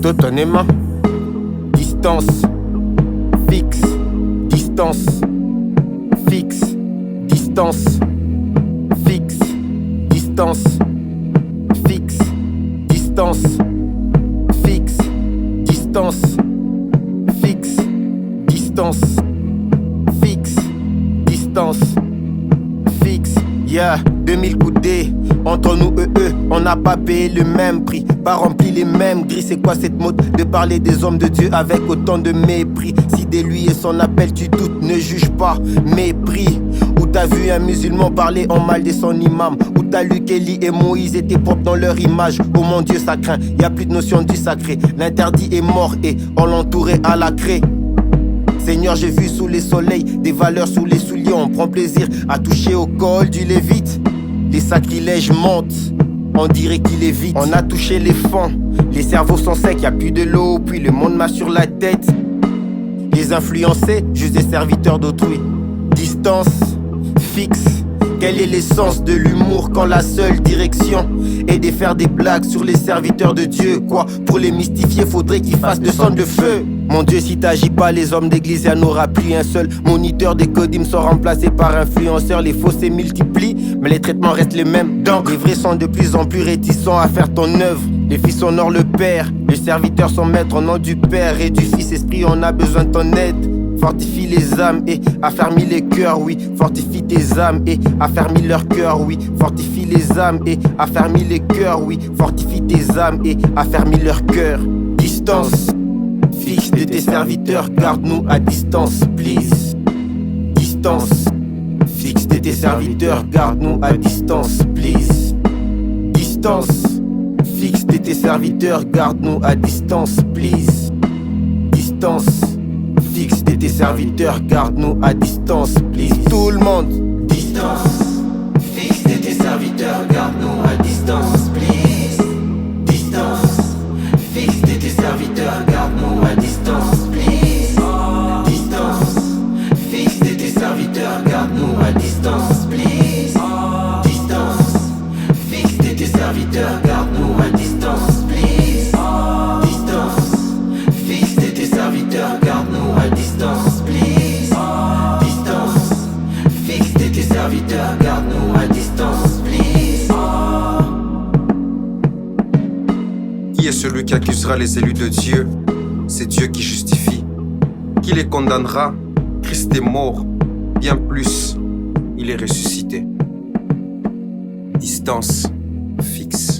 Totalement. Distance. Fixe. Distance. Fixe. Distance. Fixe. Distance. Fixe. Distance. Fixe. Distance. Fixe. Distance. Fixe. Distance. Fixe. Yeah, 2000 coudées. Entre nous, on n'a pas payé le même prix, pas rempli les mêmes grilles. C'est quoi cette mode de parler des hommes de Dieu avec autant de mépris? Si dès lui et son appel tu doutes, ne juge pas, mépris. Où t'as vu un musulman parler en mal de son imam? Où t'as lu qu'Élie et Moïse étaient propres dans leur image? Oh mon Dieu, ça craint, y a plus de notion du sacré. L'interdit est mort et on l'entourait à la craie. Seigneur, j'ai vu sous les soleils des valeurs sous les souliers. On prend plaisir à toucher au col du Lévite. Les sacrilèges montent, on dirait qu'il est vite. On a touché les fonds, les cerveaux sont secs, y'a plus de l'eau, puis le monde m'a sur la tête. Les influencés, juste des serviteurs d'autrui. Distance, fixe. Quelle est l'essence de l'humour quand la seule direction est de faire des blagues sur les serviteurs de Dieu? Quoi, pour les mystifier, faudrait qu'ils fassent de sang de feu. Mon Dieu, si t'agis pas, les hommes d'église, y'en aura plus un seul. Moniteur des codim sont remplacés par influenceurs. Les faux se multiplient, mais les traitements restent les mêmes. Donc, les vrais sont de plus en plus réticents à faire ton œuvre. Les fils honorent le Père, les serviteurs sont maîtres au nom du Père et du Fils. Esprit, on a besoin de ton aide. Fortifie les âmes et affermis les cœurs, oui. Fortifie tes âmes et affermis leurs cœurs, oui. Fortifie les âmes et affermis les cœurs, oui. Fortifie tes âmes et affermis leurs cœurs. Distance fixe de tes serviteurs, garde-nous à distance, please. Distance fixe de tes serviteurs, garde-nous à distance, please. Distance fixe de tes serviteurs, garde-nous à distance, please. Distance fixe de tes serviteurs, garde-nous à distance, please. Tout le monde. Distance fixe de tes serviteurs, garde-nous à distance, please. Distance fixe de tes serviteurs, garde-nous à distance, please. Distance fixe de tes serviteurs, garde-nous à distance, please. Distance fixe de tes serviteurs, garde-nous à distance, please. Distance fixe de tes serviteurs, garde-nous à distance, please. Distance fixe de tes serviteurs, garde-nous à distance, please. Qui est celui qui accusera les élus de Dieu? C'est Dieu qui justifie. Qui les condamnera? Christ est mort, bien plus, il est ressuscité. Distance fixe.